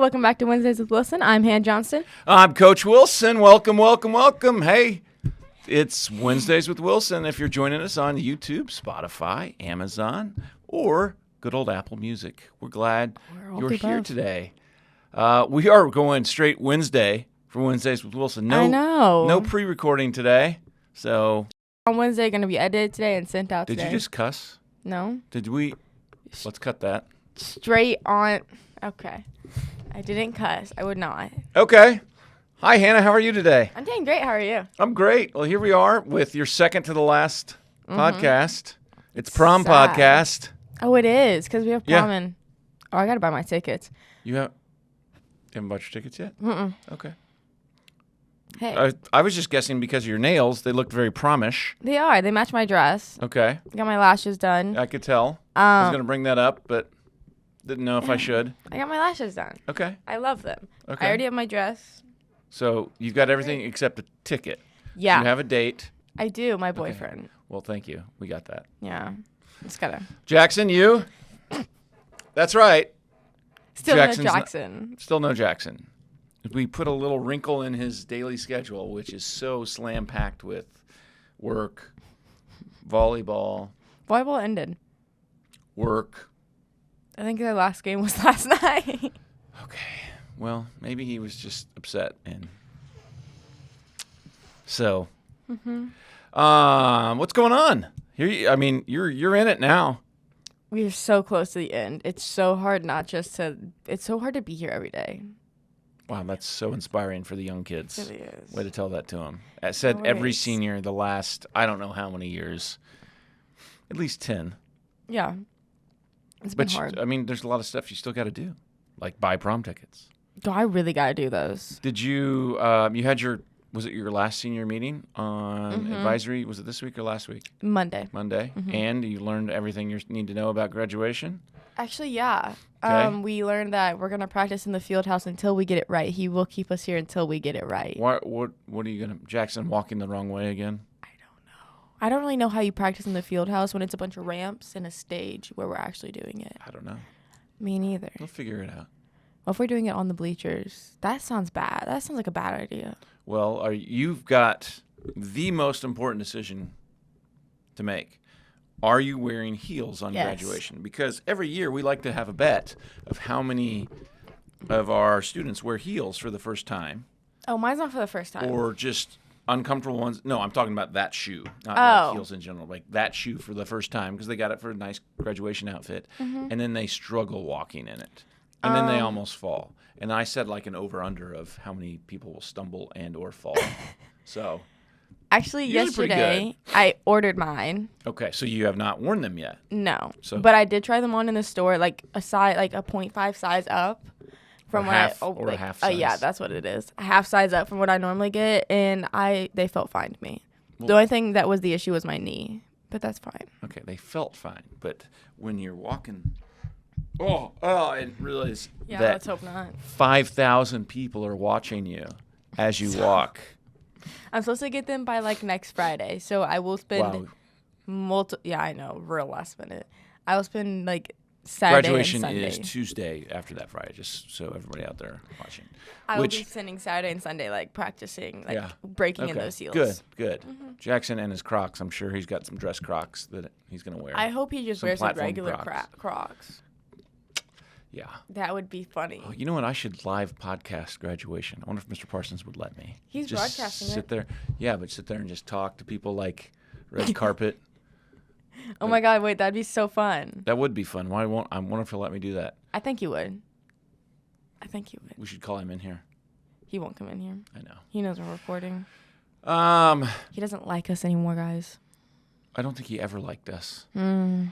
Welcome back to Wednesdays with Wilson. I'm Han Johnston. I'm Coach Wilson. Welcome, welcome, welcome. Hey, it's Wednesdays with Wilson. If you're joining us on YouTube, Spotify, Amazon, or good old Apple Music, we're glad you're here today. We are going straight Wednesday for Wednesdays with Wilson. I know. No pre-recording today. So on Wednesday, going to be edited today and sent out today. Did you just cuss? No. Did we? Let's cut that. Straight on. Okay. I didn't cuss. I would not. Okay. Hi, Hannah. How are you today? I'm doing great. How are you? I'm great. Well, here we are with your second to the last podcast. It's prom Sad. podcast. Oh, it is because we have Yeah. prom and I got to buy my tickets. You haven't bought your tickets yet? Mm-mm. Okay. Hey. I was just guessing because of your nails. They looked very promish. They are. They match my dress. Okay. Got my lashes done. I could tell. I was going to bring that up, but didn't know if I should. I got my lashes done. Okay. I love them. Okay. I already have my dress. So you've got everything except a ticket. Yeah. You have a date. I do. My boyfriend. Well, thank you. We got that. Yeah. Just gotta. Jackson, you? That's right. Still Jackson's no Jackson. Still no Jackson. We put a little wrinkle in his daily schedule, which is so slam-packed with work, volleyball, Volleyball ended. work. I think their last game was last night. Okay. Well, maybe he was just upset. And so, what's going on? You're in it now. We're so close to the end. It's so hard it's so hard to be here every day. Wow, that's so inspiring for the young kids. It really is. Way to tell that to them. I said No every worries. senior the last, I don't know how many years, at least 10. Yeah. It's been But, hard. there's a lot of stuff you still got to do, like buy prom tickets. Do I really got to do those? Did you, you had was it your last senior meeting on advisory? Was it this week or last week? Monday. Monday. And you learned everything you need to know about graduation? Actually, yeah. Okay. We learned that we're going to practice in the field house until we get it right. He will keep us here until we get it right. What are you going to, Jackson walking the wrong way again? I don't really know how you practice in the field house when it's a bunch of ramps and a stage where we're actually doing it. I don't know. Me neither. We'll figure it out. What if we're doing it on the bleachers? That sounds bad. That sounds like a bad idea. Well, you've got the most important decision to make. Are you wearing heels on Yes. graduation? Because every year we like to have a bet of how many of our students wear heels for the first time, Oh, mine's not for the first time. or just uncomfortable ones. No, I'm talking about that shoe, not Oh. like heels in general. Like that shoe for the first time because they got it for a nice graduation outfit, and then they struggle walking in it, and then they almost fall. And I said like an over/under of how many people will stumble and or fall. So. Actually, Usually pretty yesterday, I ordered mine. Okay, so you have not worn them yet. No. So- But I did try them on in the store, like a size, like a 0.5 size up from Or what half- I or a like, half yeah, size. that's what it is. A half size up from what I normally get, and they felt fine to me. The only thing that was the issue was my knee, but that's fine. Okay, they felt fine, but when you're walking, and realize Yeah, that let's hope not. 5,000 people are watching you as you walk. I'm supposed to get them by like next Friday, so I will spend Wow. Yeah, I know, real last minute. I will spend like Saturday Graduation and Sunday. is Tuesday after that Friday, just so everybody out there watching. I will be spending Saturday and Sunday like practicing, like Yeah. breaking in those heels. Good. Jackson and his Crocs, I'm sure he's got some dress Crocs that he's going to wear. I hope he just Some wears like platform regular Crocs. Crocs. Yeah. That would be funny. Oh, you know what? I should live podcast graduation. I wonder if Mr. Parsons would let me. He's just broadcasting sit it. there. Yeah, but sit there and just talk to people like red carpet. Oh my God, wait, that'd be so fun. That would be fun. Why won't I wonder if he'll let me do that? I think you would. We should call him in here. He won't come in here. I know. He knows we're recording. I He doesn't like us anymore, guys. don't think he ever liked us. Mm.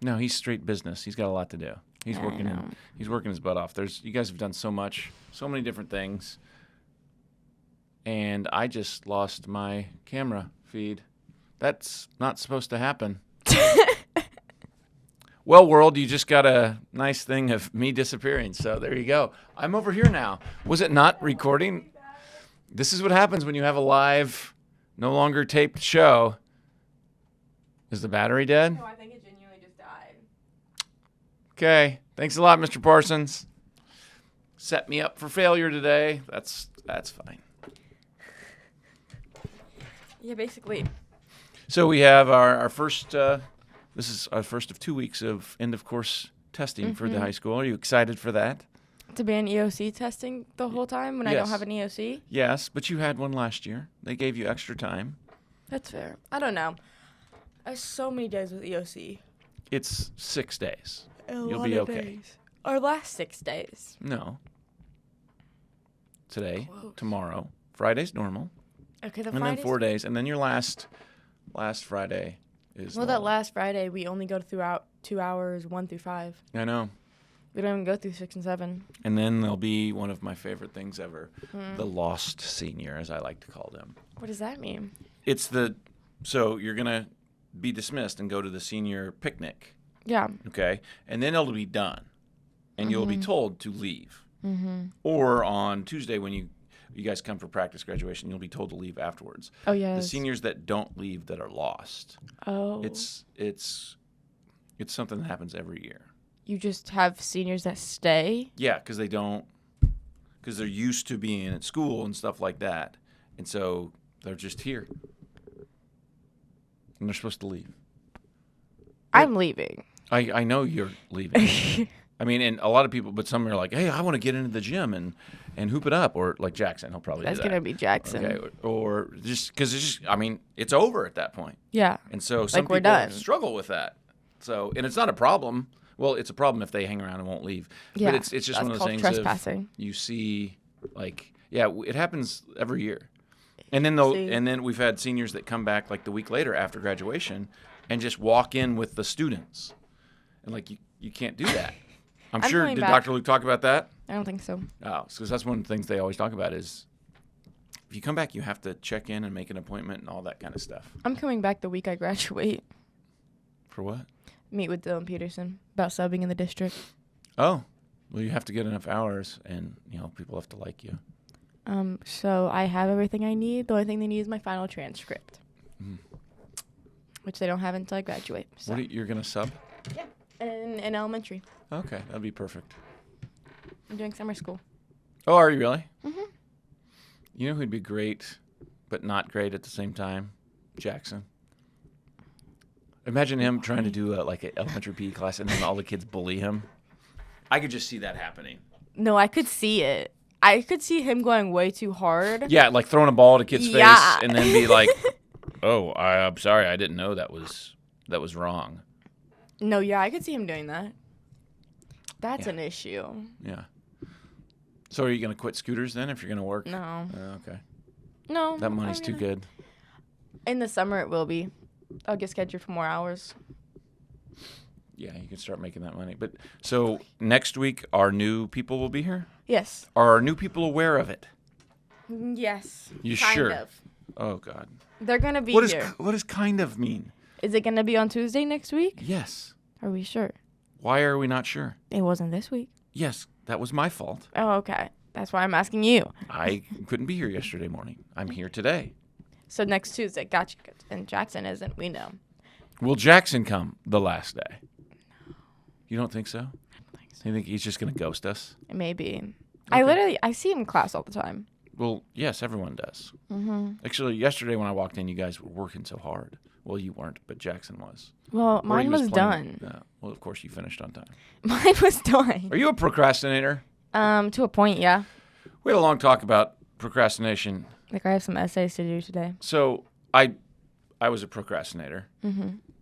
No, he's straight business. He's got a lot to do. He's I working. know. He's working his butt off. You guys have done so much, so many different things, and I just lost my camera feed. That's not supposed to happen. Well, world, you just got a nice thing of me disappearing. So there you go. I'm over here now. Was it not recording? This is what happens when you have a live, no longer taped show. Is the battery dead? No, I think it genuinely just died. Okay. Thanks a lot, Mr. Parsons. set me up for failure today. That's fine. Yeah, basically. So we have our first, this is our first of 2 weeks of end of course testing for the high school. Are you excited for that? To be an EOC testing the whole time when I Yes. don't have an EOC? Yes, but you had one last year. They gave you extra time. That's fair. I don't know. I have so many days with EOC. It's 6 days. A You'll lot be of okay. days. Our last 6 days. No. Today, Close. tomorrow, Friday's normal, Okay, the and Fridays. then 4 days, and then your last Friday is. Well, that normal. last Friday, we only go throughout 2 hours, 1 through 5. I know. We don't even go through 6 and 7. And then there'll be one of my favorite things ever, the lost senior, as I like to call them. What does that mean? It's so you're gonna be dismissed and go to the senior picnic, Yeah. okay? And then it'll be done, and you'll be told to leave. Or on Tuesday when you guys come for practice graduation, you'll be told to leave afterwards. Oh, yeah. The seniors that don't leave that are lost. Oh. It's something that happens every year. You just have seniors that stay? Yeah, because they're used to being at school and stuff like that, and so they're just here, and they're supposed to leave. I'm leaving. I know you're leaving. I mean, and a lot of people, but some are like, hey, I want to get into the gym and hoop it up, or like Jackson, he'll probably That's do that. going to be Jackson. Okay, or just because it's over at that point, Yeah. and so some Like, we're people done. struggle with that. So, and it's not a problem. Well, it's a problem if they hang around and won't leave. Yeah. But it's just That's one of those called things trespassing. you see, like, yeah, it happens every year. And then See. and then we've had seniors that come back like the week later after graduation and just walk in with the students. And like you can't do that. I'm I'm sure, coming did back. Dr. Luke talk about that? I don't think so. Oh, because that's one of the things they always talk about is if you come back, you have to check in and make an appointment and all that kind of stuff. I'm coming back the week I graduate. For what? Meet with Dylan Peterson about subbing in the district. Oh, well, you have to get enough hours, and people have to like you. So I have everything I need. The only thing they need is my final transcript, which they don't have until I graduate. So. You're gonna sub? Yeah, in elementary. Okay, that'd be perfect. I'm doing summer school. Oh, are you really? Mm-hmm. You know who'd be great, but not great at the same time? Jackson. Imagine him trying to do like an elementary PE class, and then all the kids bully him. I could just see that happening. No, I could see it. I could see him going way too hard. Yeah, like throwing a ball at a kid's Yeah. face, and then be like, "Oh, I'm sorry, I didn't know that was wrong." No, yeah, I could see him doing that. That's Yeah. an issue. Yeah. So are you gonna quit scooters then if you're gonna work? No. Okay. No. That money's I too mean, good. In the summer, it will be. I'll get scheduled for more hours. Yeah, you can start making that money. But so next week, our new people will be here. Yes. Are our new people aware of it? Yes. You kind sure? Of. Oh God. They're gonna be What here. does kind of mean? Is it gonna be on Tuesday next week? Yes. Are we sure? Why are we not sure? It wasn't this week. Yes, that was my fault. Oh, okay. That's why I'm asking you. I couldn't be here yesterday morning. I'm here today. So next Tuesday, gotcha. And Jackson isn't. We know. Will Jackson come the last day? You don't think so? You think he's just going to ghost us? Maybe. I see him in class all the time. Well, yes, everyone does. Mm-hmm. Actually, yesterday when I walked in, you guys were working so hard. Well, you weren't, but Jackson was. Well, Or he mine was playing- done. well, of course, you finished on time. Mine was done. Are you a procrastinator? To a point, yeah. We had a long talk about procrastination. Like I have some essays to do today. So I was a procrastinator,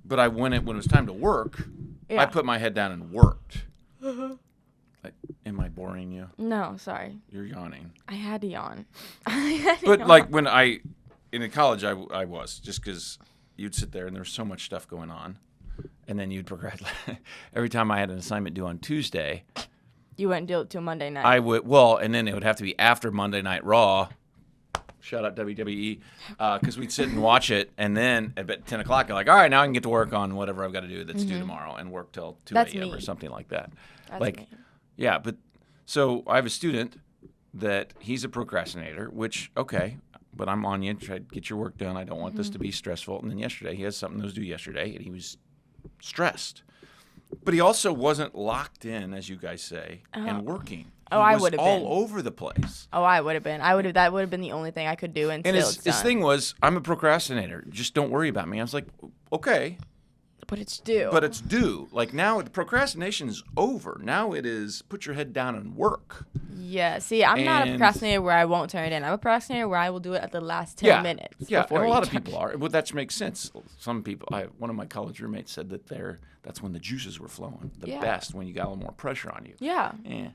but when it was time to work, I Yeah. put my head down and worked. Like, am I boring you? No, sorry. You're yawning. I had to yawn. I had to But yawn. like when in college, I was just because you'd sit there and there was so much stuff going on, and then you'd procrastinate. Every time I had an assignment due on Tuesday, You wouldn't do it till Monday night. I would and then it would have to be after Monday Night Raw. Shout out WWE, because we'd sit and watch it, and then at 10 o'clock, I'm like, all right, now I can get to work on whatever I've got to do that's due tomorrow, and work till 2 That's a.m. me. or something like that. That's like, me. yeah, but so I have a student that he's a procrastinator, which, okay, but I'm on you, try to get your work done. I don't want this to be stressful. And then yesterday, he has something that was due yesterday, and he was stressed. But he also wasn't locked in, as you guys say, and working. Oh, I was would have all been. over the place. Oh, I would have been. That would have been the only thing I could do until And it's his done. thing was, I'm a procrastinator. Just don't worry about me. I was like, okay, But it's due. but it's due. Like now, the procrastination is over. Now it is put your head down and work. Yeah. See, I'm not a And- procrastinator where I won't turn it in. I'm a procrastinator where I will do it at the last 10 minutes. Yeah, before and a you lot of touch people are. Well, that makes sense. Some people, one of my college roommates said that that's when the juices were flowing the Yeah. best, when you got a little more pressure on you. Yeah. Yeah.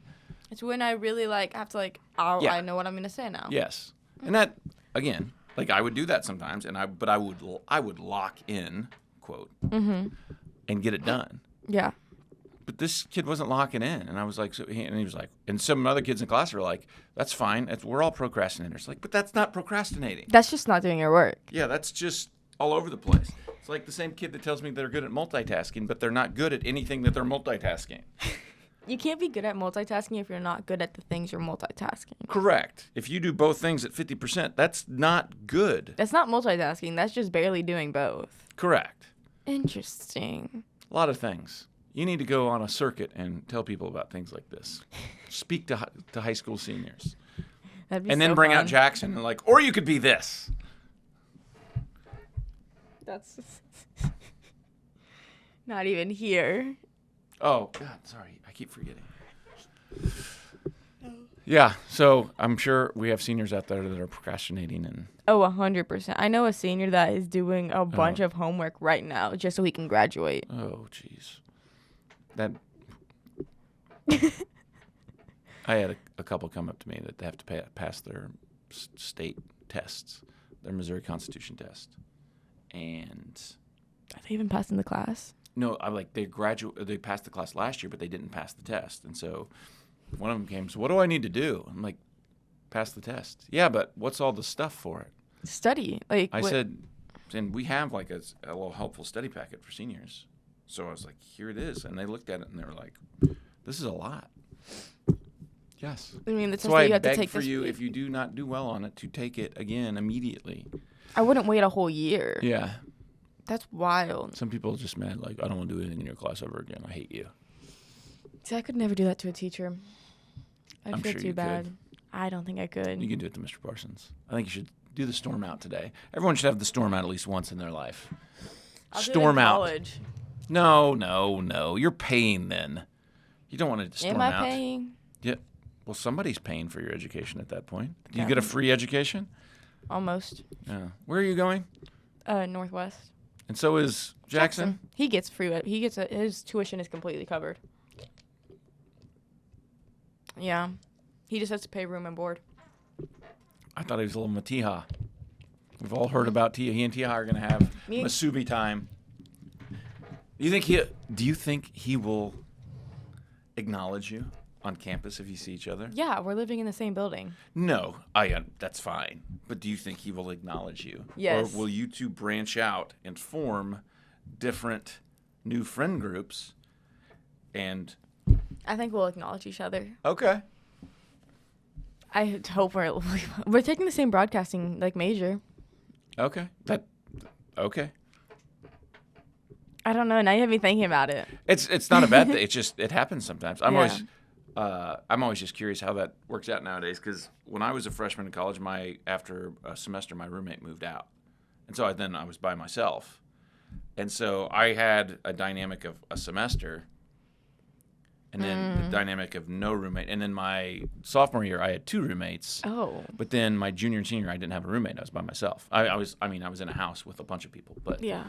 It's when I really have to Yeah. I know what I'm gonna say now. Yes, and that again, I would do that sometimes, but I would lock in, quote, and get it done. Yeah. But this kid wasn't locking in, and I was like, and he was like, and some other kids in class were like, "That's fine. We're all procrastinators." Like, but that's not procrastinating. That's just not doing your work. Yeah, that's just all over the place. It's like the same kid that tells me they're good at multitasking, but they're not good at anything that they're multitasking. You can't be good at multitasking if you're not good at the things you're multitasking. Correct. If you do both things at 50%, that's not good. That's not multitasking. That's just barely doing both. Correct. Interesting. A lot of things. You need to go on a circuit and tell people about things like this. Speak to high school seniors. That'd be And then so bring fun. out Jackson and or you could be this. That's not even here. Oh, God, sorry. I keep forgetting. Yeah, so I'm sure we have seniors out there that are procrastinating and Oh, 100%. I know a senior that is doing a bunch of homework right now just so he can graduate. oh, jeez. That I had a couple come up to me that they have to pass their state tests, their Missouri Constitution test, and Are they even passing the class? no, they passed the class last year, but they didn't pass the test, and so one of them came. So what do I need to do? I'm like, pass the test. Yeah, but what's all the stuff for it? Study. I said, and we have a little helpful study packet for seniors. So I was like, here it is. And they looked at it and they were like, this is a lot. Yes. I mean, the That's test why that you I have to beg take for this you, week. if you do not do well on it, to take it again immediately. I wouldn't wait a whole year. Yeah. That's wild. Some people are just mad, like, I don't want to do anything in your class ever again. I hate you. See, I could never do that to a teacher. I'd I'm feel sure too you bad. could. I don't think I could. You can do it to Mr. Parsons. I think you should do the storm out today. Everyone should have the storm out at least once in their life. I'll do it in Storm out. college. No. You're paying then. You don't want to storm Am I out. paying? Yeah. Well, somebody's paying for your education at that point. Do you Yeah. get a free education? Almost. Yeah. Where are you going? Northwest. And so is Jackson? He gets free. His tuition is completely covered. Yeah. He just has to pay room and board. I thought he was a little Matiha. We've all heard about Tia. He and Tia are going to have Me- Masubi time. Do you think he will acknowledge you on campus if you see each other? Yeah, we're living in the same building. No, that's fine. But do you think he will acknowledge you? Yes. Or will you two branch out and form different new friend groups? And I think we'll acknowledge each other. okay. I hope we're taking the same broadcasting major. Okay. Okay. I don't know. Now you have me thinking about it. It's not a bad thing. It's just it happens sometimes. I'm Yeah. always just curious how that works out nowadays. Because when I was a freshman in college, after a semester, my roommate moved out, and so I was by myself, and so I had a dynamic of a semester, and then the dynamic of no roommate, and then my sophomore year I had 2 roommates. Oh. But then my junior and senior I didn't have a roommate. I was by myself. I was in a house with a bunch of people, but. Yeah.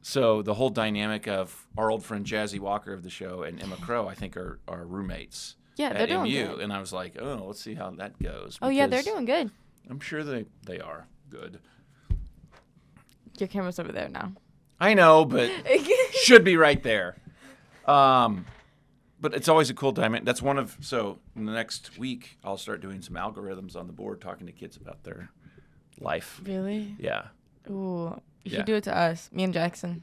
So the whole dynamic of our old friend Jazzy Walker of the show and Emma Crow, I think, are roommates Yeah, they're at doing MU. good. And I was like, oh, let's see how that goes. Oh, yeah, they're because doing good. I'm sure they are good. Your camera's over there now. I know, but should be right there. But it's always a cool dynamic. That's so in the next week, I'll start doing some algorithms on the board, talking to kids about their life. Really? Yeah. Ooh. You Yeah. should do it to us, me and Jackson.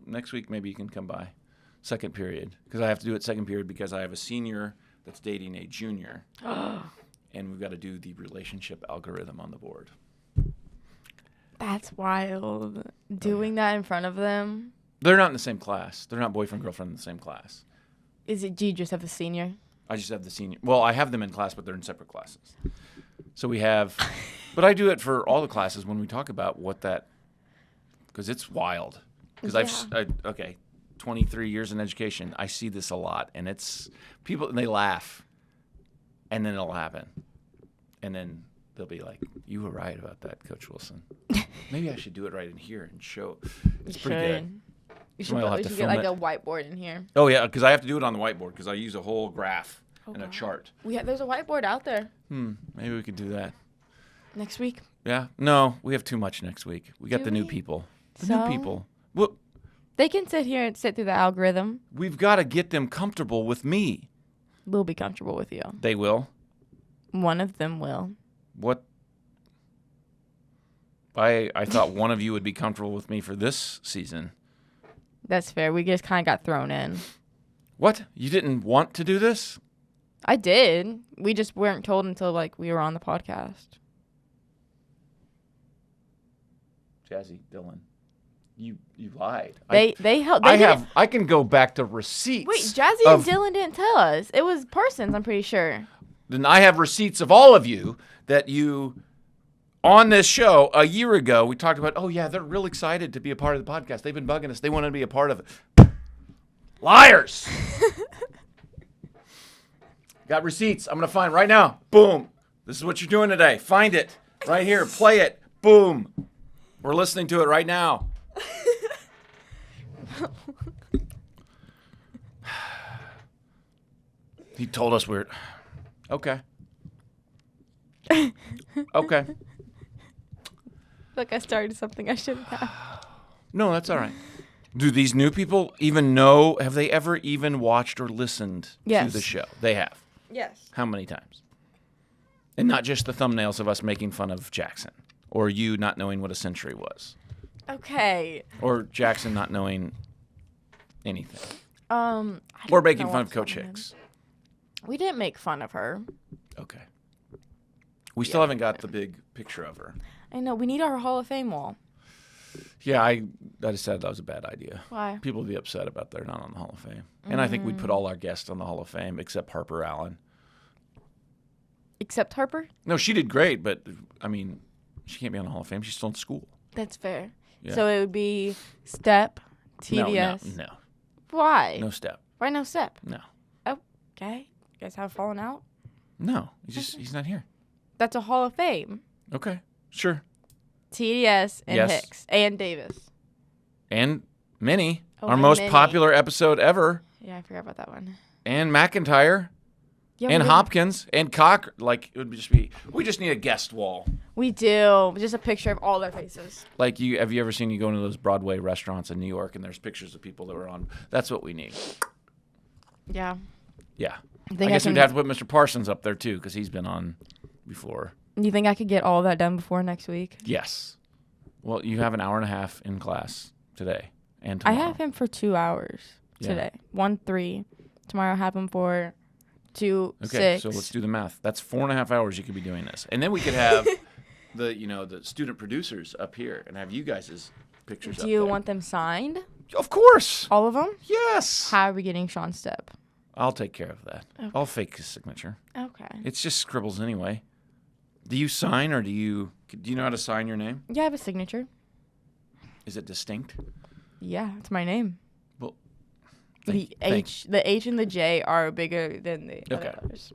Next week maybe you can come by, second period, because I have to do it second period because I have a senior that's dating a junior, and we've got to do the relationship algorithm on the board. That's wild. Doing that in front of them. They're not in the same class. They're not boyfriend girlfriend in the same class. Do you just have a senior? I just have the senior. Well, I have them in class, but they're in separate classes. So we have, but I do it for all the classes when we talk about what that, because it's wild. Because okay, 23 years in education, I see this a lot, and it's people, and they laugh, and then it'll happen, and then they'll be like, "You were right about that, Coach Wilson. Maybe I should do it right in here and show." It's pretty good. You should get like a whiteboard in here. Oh yeah, because I have to do it on the whiteboard because I use a whole graph and a chart. There's a whiteboard out there. Maybe we could do that next week. Yeah. No, we have too much next week. We got new people. New people. Well, they can sit here and sit through the algorithm. We've got to get them comfortable with me. They'll be comfortable with you. They will? One of them will. What? I thought one of you would be comfortable with me for this season. That's fair. We just kind of got thrown in. What? You didn't want to do this? I did. We just weren't told until we were on the podcast. Jazzy, Dylan, you lied. They held. I can go back to receipts. Wait, Jazzy and Dylan didn't tell us. It was Parsons, I'm pretty sure. Then I have receipts of all of you that you, on this show a year ago, we talked about, oh yeah, they're real excited to be a part of the podcast. They've been bugging us. They want to be a part of it. Liars. Got receipts. I'm going to find right now. Boom. This is what you're doing today. Find it. Right here. Play it. Boom. We're listening to it right now. He told us we're... Okay. Okay. Look, I started something I shouldn't have. No, that's all right. Do these new people even know? Have they ever even watched or listened to the show? They have. Yes. How many times? And not just the thumbnails of us making fun of Jackson, or you not knowing what a century was. Okay. Or Jackson not knowing anything. Or making fun of Coach Hicks. We didn't make fun of her. Okay. We still haven't got the big picture of her. I know. We need our Hall of Fame wall. Yeah, I decided that was a bad idea. Why? People would be upset about they're not on the Hall of Fame. And I think we'd put all our guests on the Hall of Fame except Harper Allen. Except Harper? No, she did great, but, I mean, she can't be on the Hall of Fame. She's still in school. That's fair. Yeah. So it would be Step, TDS. No. Why? No Step. Why no Step? No. Okay. You guys have fallen out? No. He's not here. That's a Hall of Fame. Okay. Sure. TDS and Hicks and Davis. And Minnie, our and most Minnie. popular episode ever. Yeah, I forgot about that one. And McIntyre. Yeah, and Hopkins and Cock. It would just be, we just need a guest wall. We do. Just a picture of all their faces. Have you ever seen you go into those Broadway restaurants in New York and there's pictures of people that were on? That's what we need. Yeah. Yeah. I guess we'd have to put Mr. Parsons up there too because he's been on before. You think I could get all of that done before next week? Yes. Well, you have an hour and a half in class today and tomorrow. I have him for 2 hours today. 1, 3. Tomorrow I have him for 2, 6. Okay, so let's do the math. That's 4.5 hours you could be doing this. And then we could have the student producers up here and have you guys' pictures up there. Do you want them signed? Of course. All of them? Yes. How are we getting Sean Step? I'll take care of that. Okay. I'll fake his signature. Okay. It's just scribbles anyway. Do you sign or do you know how to sign your name? Yeah, I have a signature. Is it distinct? Yeah, it's my name. Well, The H and the J are bigger than the other letters.